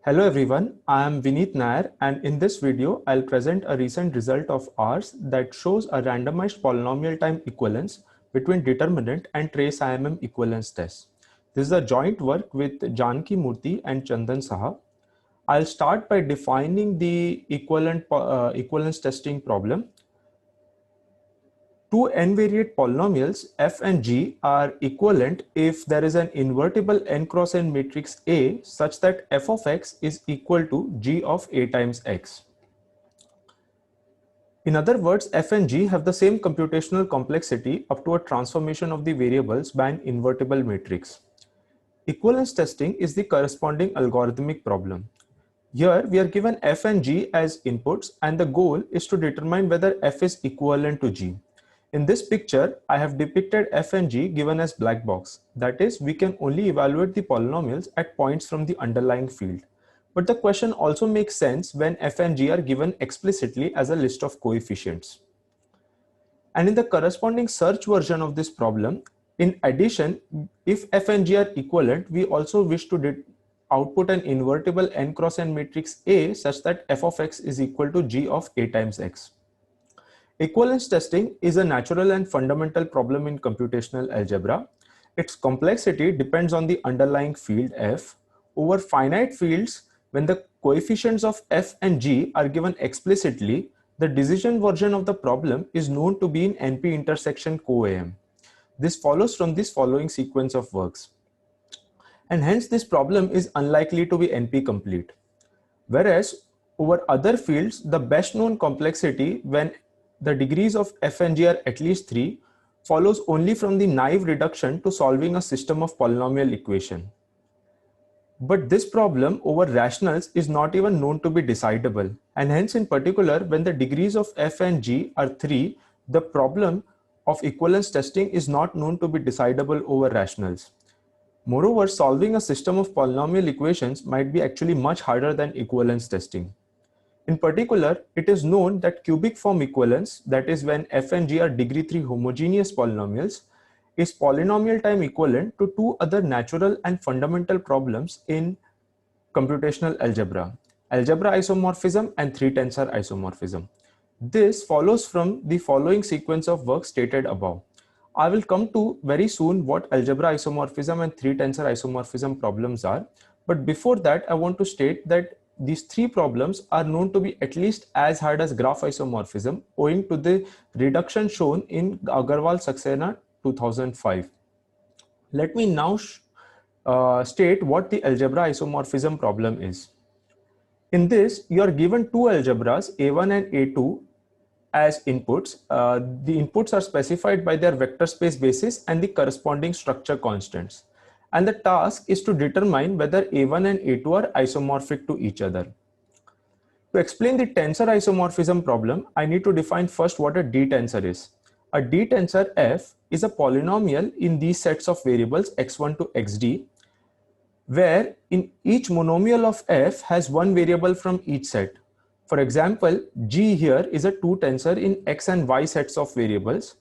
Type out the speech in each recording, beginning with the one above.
Hello everyone, I am Vineet Nair and in this video I'll present a recent result of ours that shows a randomized polynomial time equivalence between determinant and trace IMM equivalence test. This is a joint work with Janki Murthy and Chandan Saha. I'll start by defining the equivalence testing problem. Two n-variate polynomials f and g are equivalent if there is an invertible n cross n matrix A such that f of x is equal to g of A times x. In other words, f and g have the same computational complexity up to a transformation of the variables by an invertible matrix. Equivalence testing is the corresponding algorithmic problem. Here we are given f and g as inputs and the goal is to determine whether f is equivalent to g. In this picture, I have depicted f and g given as black box. That is, we can only evaluate the polynomials at points from the underlying field. But the question also makes sense when f and g are given explicitly as a list of coefficients. And in the corresponding search version of this problem, in addition, if f and g are equivalent, we also wish to output an invertible n cross n matrix A such that f of x is equal to g of A times x. Equivalence testing is a natural and fundamental problem in computational algebra. Its complexity depends on the underlying field f. Over finite fields, when the coefficients of f and g are given explicitly, the decision version of the problem is known to be in NP intersection coam. This follows from this following sequence of works. And hence this problem is unlikely to be NP complete. Whereas over other fields, the best known complexity when the degrees of f and g are at least 3 follows only from the naive reduction to solving a system of polynomial equation. But this problem over rationals is not even known to be decidable, and hence in particular when the degrees of f and g are 3, the problem of equivalence testing is not known to be decidable over rationals. Moreover, solving a system of polynomial equations might be actually much harder than equivalence testing. In particular, it is known that cubic form equivalence, that is when f and g are degree 3 homogeneous polynomials, is polynomial time equivalent to two other natural and fundamental problems in computational algebra: algebra isomorphism and three-tensor isomorphism. This follows from the following sequence of work stated above. I will come to very soon what algebra isomorphism and three-tensor isomorphism problems are, but before that I want to state that these three problems are known to be at least as hard as graph isomorphism owing to the reduction shown in Agarwal-Saxena 2005. Let me now state what the algebra isomorphism problem is. In this, you are given two algebras A1 and A2 as inputs. The inputs are specified by their vector space basis and the corresponding structure constants. And the task is to determine whether A1 and A2 are isomorphic to each other. To explain the tensor isomorphism problem, I need to define first what a D-tensor is. A D-tensor f is a polynomial in these sets of variables x1 to xd, where in each monomial of f has one variable from each set. For example, g here is a 2 tensor in x and y sets of variables.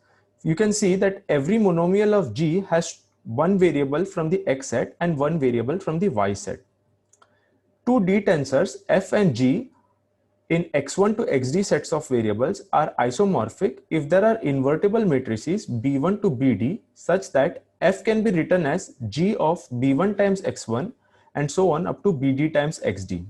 You can see that every monomial of g has one variable from the x set and one variable from the y set. Two D tensors f and g in x1 to xd sets of variables are isomorphic if there are invertible matrices b1 to bd such that f can be written as g of b1 times x1 and so on up to bd times xd.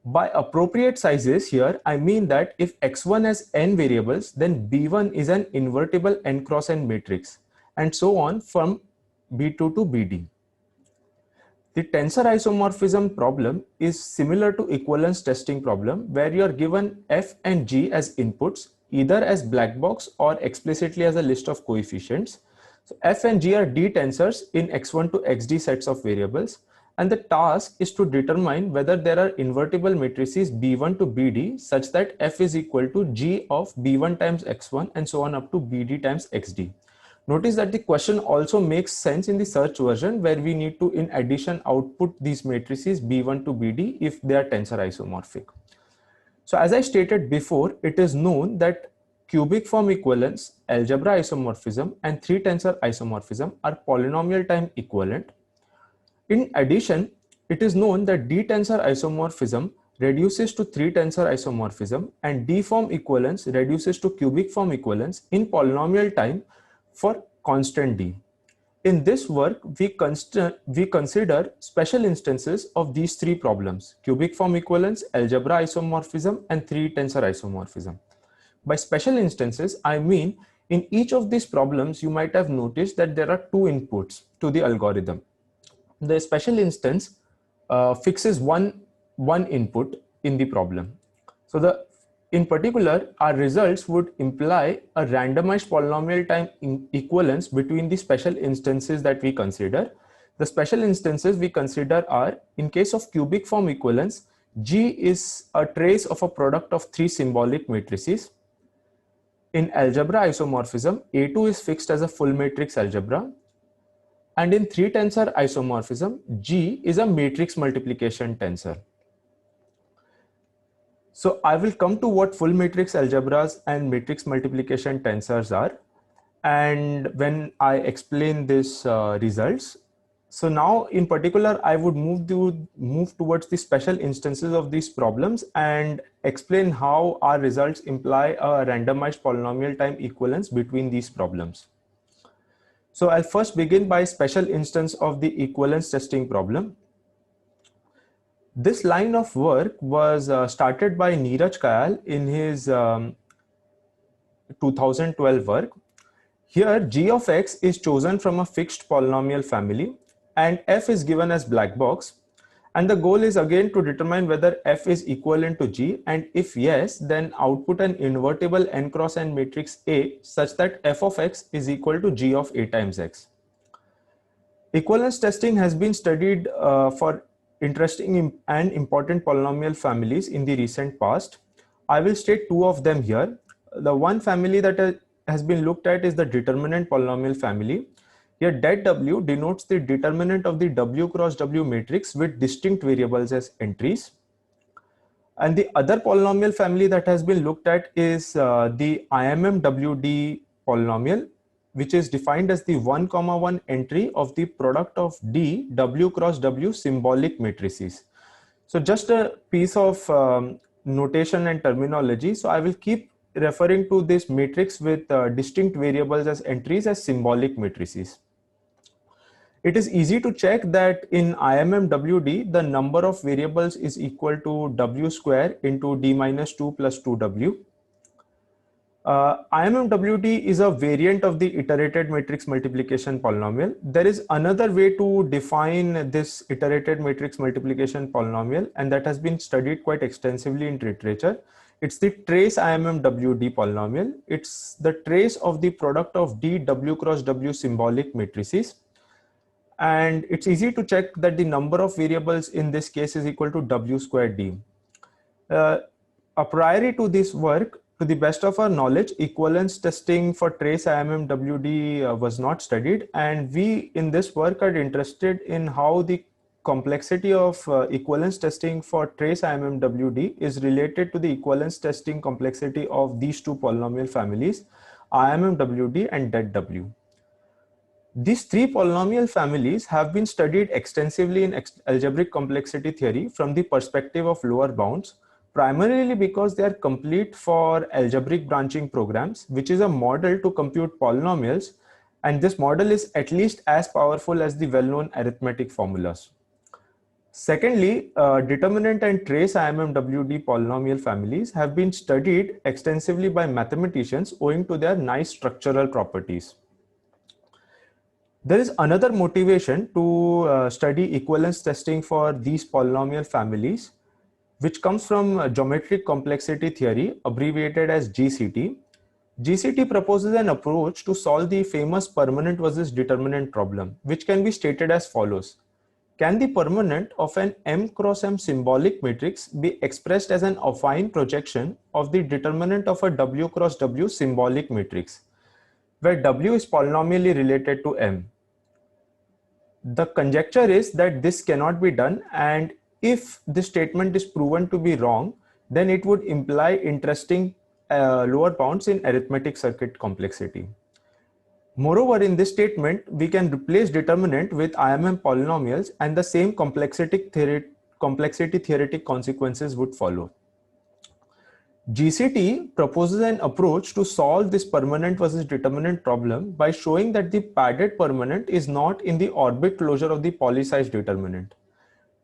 By appropriate sizes here, I mean that if x1 has n variables, then b1 is an invertible n cross n matrix and so on from b2 to bd. The tensor isomorphism problem is similar to equivalence testing problem where you are given f and g as inputs either as black box or explicitly as a list of coefficients. So f and g are D tensors in x1 to xd sets of variables, and the task is to determine whether there are invertible matrices b1 to bd such that f is equal to g of b1 times x1 and so on up to bd times xd. Notice that the question also makes sense in the search version where we need to in addition output these matrices b1 to bd if they are tensor isomorphic. So as I stated before, it is known that cubic form equivalence, algebra isomorphism and three tensor isomorphism are polynomial time equivalent. In addition, it is known that D-tensor isomorphism reduces to 3-tensor isomorphism and D-form equivalence reduces to cubic form equivalence in polynomial time for constant D. In this work, we consider special instances of these three problems: cubic form equivalence, algebra isomorphism, and 3-tensor isomorphism. By special instances, I mean in each of these problems, you might have noticed that there are two inputs to the algorithm. The special instance fixes one input in the problem. So in particular, our results would imply a randomized polynomial time equivalence between the special instances that we consider. The special instances we consider are, in case of cubic form equivalence, G is a trace of a product of three symbolic matrices. In algebra isomorphism, A2 is fixed as a full matrix algebra. And in 3-tensor isomorphism, G is a matrix multiplication tensor. So I will come to what full matrix algebras and matrix multiplication tensors are, and when I explain this results. So now in particular, I would move towards the special instances of these problems and explain how our results imply a randomized polynomial time equivalence between these problems. So I'll first begin by special instance of the equivalence testing problem. This line of work was started by Neeraj Kayal in his 2012 work. Here, g of x is chosen from a fixed polynomial family and f is given as black box. And the goal is again to determine whether f is equivalent to g, and if yes, then output an invertible n cross n matrix A such that f of x is equal to g of A times x. Equivalence testing has been studied for interesting and important polynomial families in the recent past. I will state two of them here. The one family that has been looked at is the determinant polynomial family. Here det W denotes the determinant of the W cross W matrix with distinct variables as entries. And the other polynomial family that has been looked at is the IMMWD polynomial, which is defined as the 1, 1 entry of the product of D W cross W symbolic matrices. So just a piece of notation and terminology. So I will keep referring to this matrix with distinct variables as entries as symbolic matrices. It is easy to check that in IMMWD, the number of variables is equal to W square into D minus 2 plus 2W. IMMWD is a variant of the iterated matrix multiplication polynomial. There is another way to define this iterated matrix multiplication polynomial, and that has been studied quite extensively in literature. It's the trace IMMWD polynomial. It's the trace of the product of D W cross W symbolic matrices. And it's easy to check that the number of variables in this case is equal to W squared D. A priori to this work, to the best of our knowledge, equivalence testing for trace IMMWD was not studied, and we in this work are interested in how the complexity of equivalence testing for trace IMMWD is related to the equivalence testing complexity of these two polynomial families, IMMWD and det W. These three polynomial families have been studied extensively in algebraic complexity theory from the perspective of lower bounds, primarily because they are complete for algebraic branching programs, which is a model to compute polynomials, and this model is at least as powerful as the well-known arithmetic formulas. Secondly, determinant and trace IMMWD polynomial families have been studied extensively by mathematicians owing to their nice structural properties. There is another motivation to study equivalence testing for these polynomial families, which comes from geometric complexity theory, abbreviated as GCT. GCT proposes an approach to solve the famous permanent versus determinant problem, which can be stated as follows. Can the permanent of an M cross M symbolic matrix be expressed as an affine projection of the determinant of a W cross W symbolic matrix, where W is polynomially related to M? The conjecture is that this cannot be done, and if this statement is proven to be wrong, then it would imply interesting lower bounds in arithmetic circuit complexity. Moreover, in this statement, we can replace determinant with IMM polynomials and the same complexity theoretic consequences would follow. GCT proposes an approach to solve this permanent versus determinant problem by showing that the padded permanent is not in the orbit closure of the polysize determinant.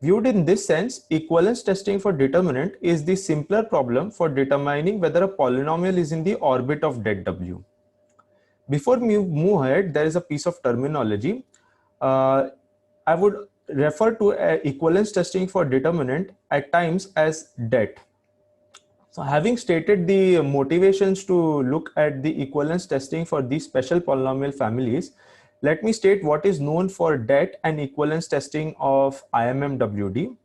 Viewed in this sense, equivalence testing for determinant is the simpler problem for determining whether a polynomial is in the orbit of det W. Before we move ahead, there is a piece of terminology. I would refer to equivalence testing for determinant at times as det. So having stated the motivations to look at the equivalence testing for these special polynomial families, let me state what is known for det and equivalence testing of IMM-WD.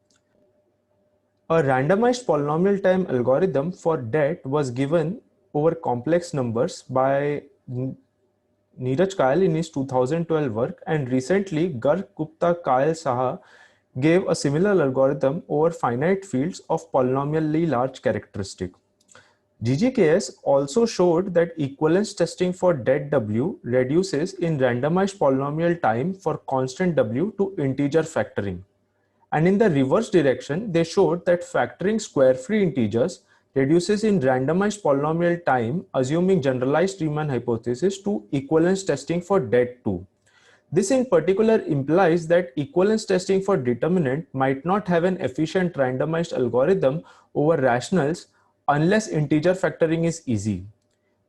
A randomized polynomial time algorithm for det was given over complex numbers by Neeraj Kayal in his 2012 work, and recently Garg, Gupta, Kayal, Saha gave a similar algorithm over finite fields of polynomially large characteristic. GGKS also showed that equivalence testing for det W reduces in randomized polynomial time for constant W to integer factoring. And in the reverse direction, they showed that factoring square-free integers reduces in randomized polynomial time, assuming generalized Riemann hypothesis, to equivalence testing for det 2. This in particular implies that equivalence testing for determinant might not have an efficient randomized algorithm over rationals unless integer factoring is easy.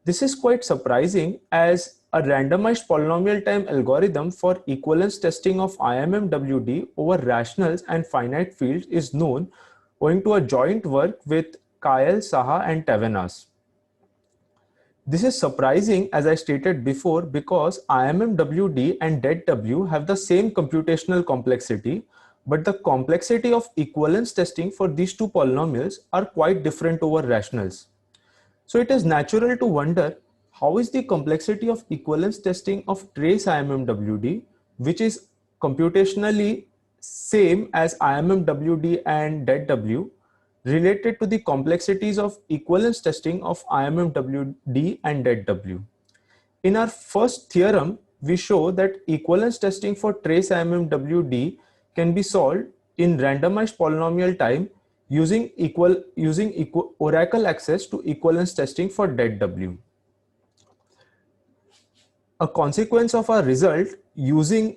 This is quite surprising, as a randomized polynomial time algorithm for equivalence testing of IMM-WD over rationals and finite fields is known owing to a joint work with Kayal, Saha and Tavenas. This is surprising, as I stated before, because IMM-WD and det W have the same computational complexity, but the complexity of equivalence testing for these two polynomials are quite different over rationals. So it is natural to wonder, how is the complexity of equivalence testing of trace IMM-WD, which is computationally same as IMM-WD and det W, related to the complexities of equivalence testing of IMM-WD and det W. In our first theorem, we show that equivalence testing for trace IMM-WD can be solved in randomized polynomial time using oracle access to equivalence testing for det W. A consequence of our result using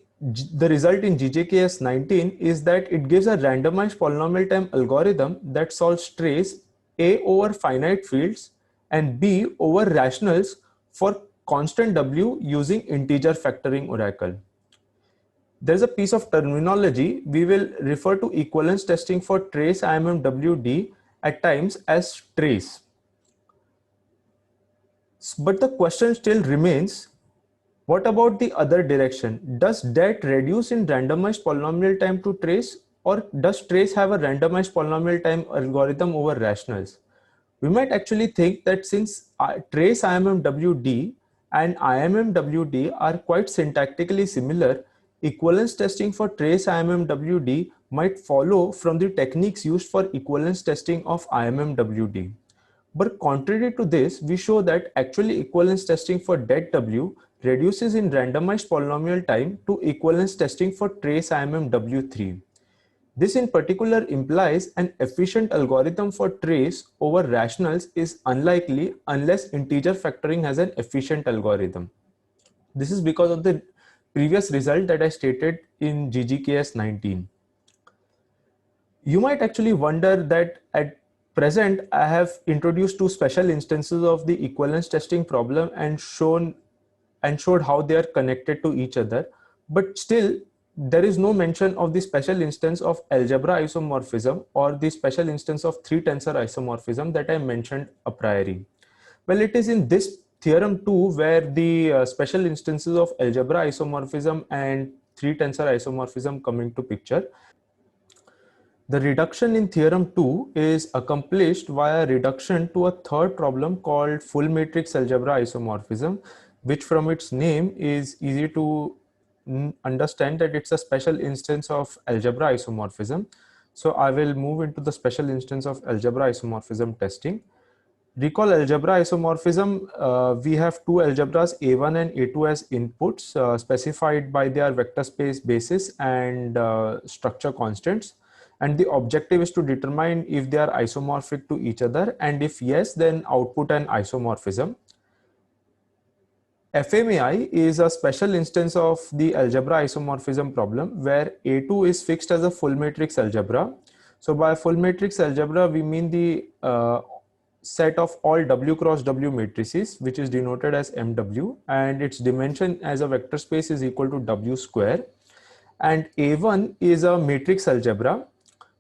the result in GJKS 19 is that it gives a randomized polynomial time algorithm that solves trace A over finite fields and B over rationals for constant W using integer factoring oracle. There's a piece of terminology. We will refer to equivalence testing for trace IMM-WD at times as trace. But the question still remains, what about the other direction? Does det reduce in randomized polynomial time to trace, or does trace have a randomized polynomial time algorithm over rationals? We might actually think that since trace IMM-WD and IMM-WD are quite syntactically similar, equivalence testing for trace IMM-WD might follow from the techniques used for equivalence testing of IMM-WD. But contrary to this, we show that actually equivalence testing for det W reduces in randomized polynomial time to equivalence testing for trace IMM-W3. This in particular implies an efficient algorithm for trace over rationals is unlikely unless integer factoring has an efficient algorithm. This is because of the previous result that I stated in GGKS 19. You might actually wonder that at present I have introduced two special instances of the equivalence testing problem and showed how they are connected to each other, but still there is no mention of the special instance of algebra isomorphism or the special instance of 3-tensor isomorphism that I mentioned a priori. Well, it is in this theorem too where the special instances of algebra isomorphism and 3-tensor isomorphism come into picture. The reduction in theorem 2 is accomplished via reduction to a third problem called full matrix algebra isomorphism, which from its name is easy to understand that it's a special instance of algebra isomorphism. So I will move into the special instance of algebra isomorphism testing. Recall algebra isomorphism. We have two algebras A1 and A2 as inputs specified by their vector space basis and structure constants. And the objective is to determine if they are isomorphic to each other, and if yes, then output an isomorphism. FMAI is a special instance of the algebra isomorphism problem where A2 is fixed as a full matrix algebra. So by full matrix algebra, we mean the set of all W cross W matrices, which is denoted as MW, and its dimension as a vector space is equal to W square. And A1 is a matrix algebra.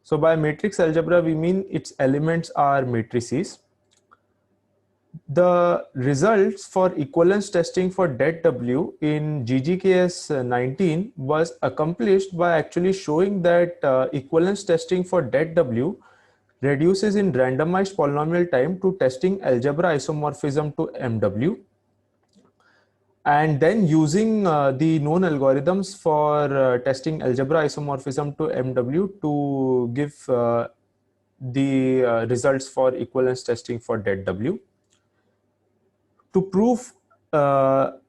So by matrix algebra, we mean its elements are matrices. The results for equivalence testing for det W in GGKS 19 was accomplished by actually showing that equivalence testing for det W reduces in randomized polynomial time to testing algebra isomorphism to MW. And then using the known algorithms for testing algebra isomorphism to MW to give the results for equivalence testing for det W. To prove that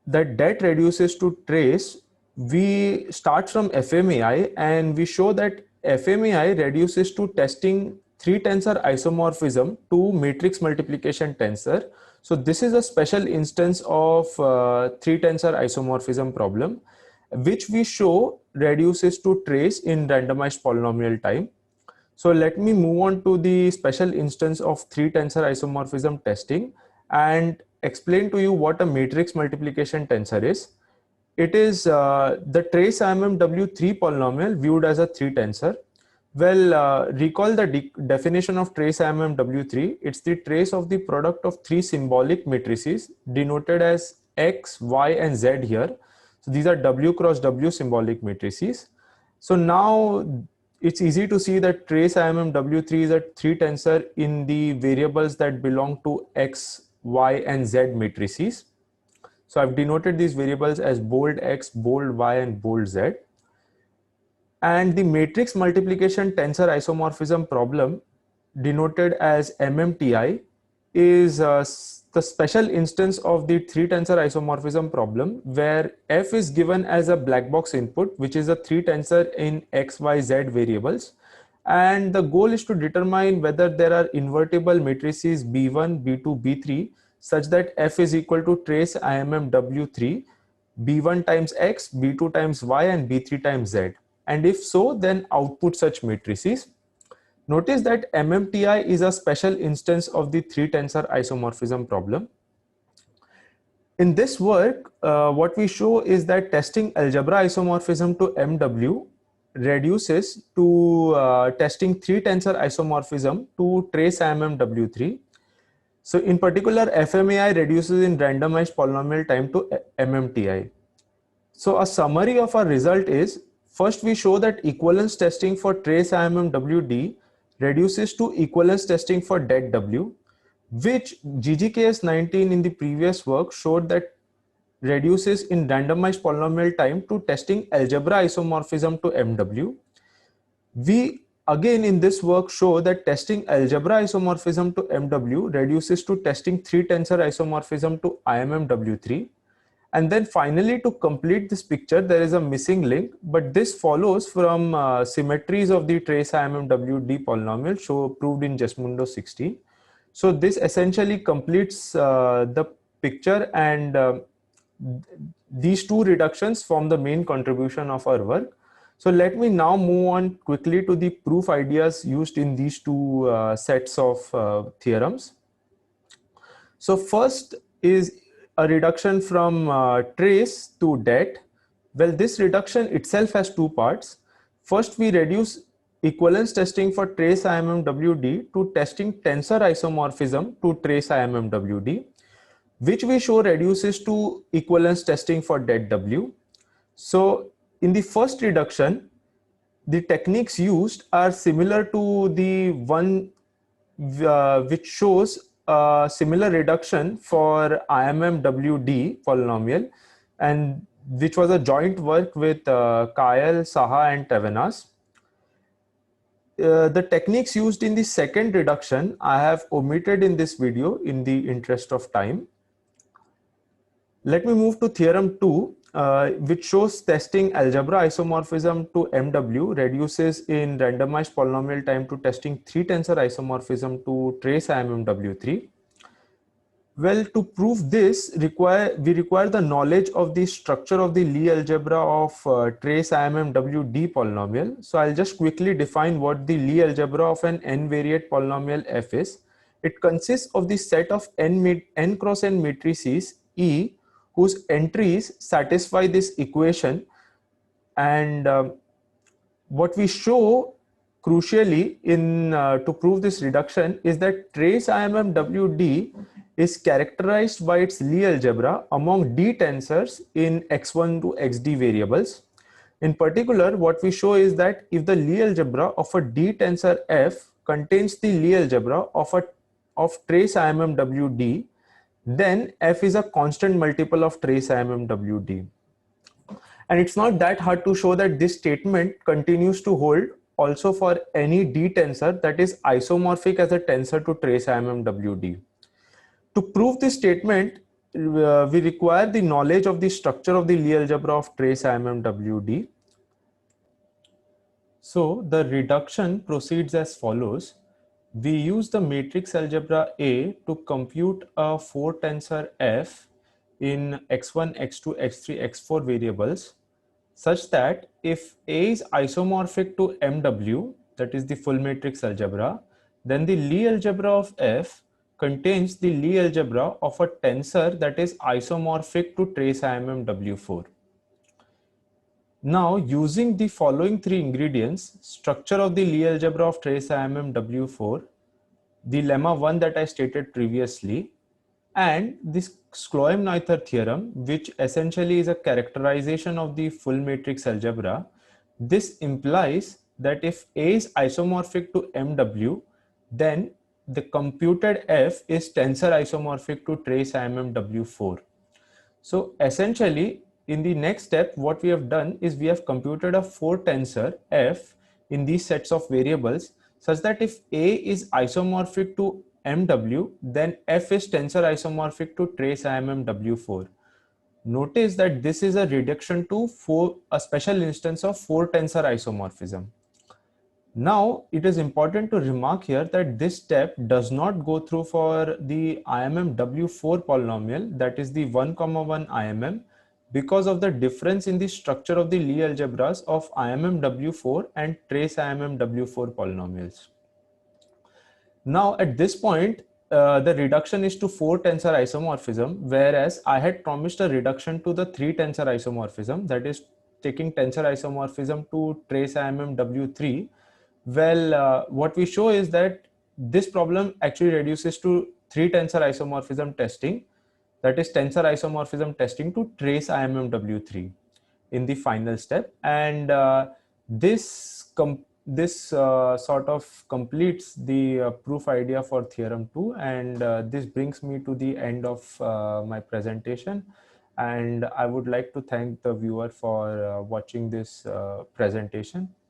det reduces to trace, we start from FMAI and we show that FMAI reduces to testing 3-tensor isomorphism to matrix multiplication tensor. So this is a special instance of 3-tensor isomorphism problem, which we show reduces to trace in randomized polynomial time. So let me move on to the special instance of 3-tensor isomorphism testing and explain to you what a matrix multiplication tensor is. It is the trace IMMW3 polynomial viewed as a 3-tensor. Well, recall the definition of trace IMMW3. It's the trace of the product of 3 symbolic matrices denoted as X, Y, and Z here. So these are W cross W symbolic matrices. So now it's easy to see that trace IMMW3 is a 3-tensor in the variables that belong to X, Y, and Z matrices. So I've denoted these variables as bold X, bold Y, and bold Z. And the matrix multiplication tensor isomorphism problem, denoted as MMTI, is the special instance of the 3-tensor isomorphism problem where F is given as a black box input, which is a 3-tensor in X, Y, Z variables. And the goal is to determine whether there are invertible matrices B1, B2, B3 such that F is equal to trace IMMW3, B1 times X, B2 times Y, and B3 times Z. And if so, then output such matrices. Notice that MMTI is a special instance of the 3-tensor isomorphism problem. In this work, what we show is that testing algebra isomorphism to MW reduces to testing 3-tensor isomorphism to trace IMMW3. So in particular, FMAI reduces in randomized polynomial time to MMTI. So a summary of our result is, first we show that equivalence testing for trace IMMWD reduces to equivalence testing for det W, which GGKS 19 in the previous work showed that reduces in randomized polynomial time to testing algebra isomorphism to MW. We again in this work show that testing algebra isomorphism to MW reduces to testing 3-tensor isomorphism to IMMW3. And then finally, to complete this picture, there is a missing link, but this follows from symmetries of the trace IMMWD polynomial proved in Jesmundo 16. So this essentially completes the picture, and these two reductions form the main contribution of our work. So let me now move on quickly to the proof ideas used in these two sets of theorems. So first is a reduction from trace to det. Well, this reduction itself has two parts. First, we reduce equivalence testing for trace IMMWD to testing tensor isomorphism to trace IMMWD, which we show reduces to equivalence testing for det W. So in the first reduction, the techniques used are similar to the one which shows a similar reduction for IMMWD polynomial, and which was a joint work with Kayal, Saha, and Tavenas. The techniques used in the second reduction I have omitted in this video in the interest of time. Let me move to theorem 2, which shows testing algebra isomorphism to MW reduces in randomized polynomial time to testing 3 tensor isomorphism to trace IMMW3. Well, to prove this, we require the knowledge of the structure of the Lie algebra of trace IMMWD polynomial. So I'll just quickly define what the Lie algebra of an n-variate polynomial f is. It consists of the set of n cross n matrices E whose entries satisfy this equation, and what we show crucially in to prove this reduction is that trace IMMWD is characterized by its Lie algebra among D tensors in x1 to xd variables. In particular, what we show is that if the Lie algebra of a D tensor F contains the Lie algebra of trace IMMWD, then F is a constant multiple of trace IMMWD. And it's not that hard to show that this statement continues to hold also for any D tensor that is isomorphic as a tensor to trace IMMWD. To prove this statement, we require the knowledge of the structure of the Lie algebra of trace IMMWD. So the reduction proceeds as follows. We use the matrix algebra A to compute a 4 tensor F in x1, x2, x3, x4 variables, such that if A is isomorphic to MW, that is the full matrix algebra, then the Lie algebra of F contains the Lie algebra of a tensor that is isomorphic to trace IMMW4. Now, using the following 3 ingredients, structure of the Lie algebra of trace IMMW4, the lemma 1 that I stated previously, and this Shkloem-Neuther theorem, which essentially is a characterization of the full matrix algebra, this implies that if A is isomorphic to MW, then the computed F is tensor isomorphic to trace IMMW4. So essentially, in the next step, what we have done is we have computed a 4 tensor F in these sets of variables such that if A is isomorphic to MW, then F is tensor isomorphic to trace IMMW4. Notice that this is a reduction to a special instance of 4 tensor isomorphism. Now, it is important to remark here that this step does not go through for the IMMW4 polynomial, that is the 1, 1 IMM, because of the difference in the structure of the Lie algebras of IMMW4 and trace IMMW4 polynomials. Now, at this point, the reduction is to 4 tensor isomorphism, whereas I had promised a reduction to the 3 tensor isomorphism, that is taking tensor isomorphism to trace IMMW3. Well, what we show is that this problem actually reduces to 3 tensor isomorphism testing, that is tensor isomorphism testing to trace IMMW3 in the final step, and this sort of completes the proof idea for theorem 2, and this brings me to the end of my presentation, and I would like to thank the viewer for watching this presentation.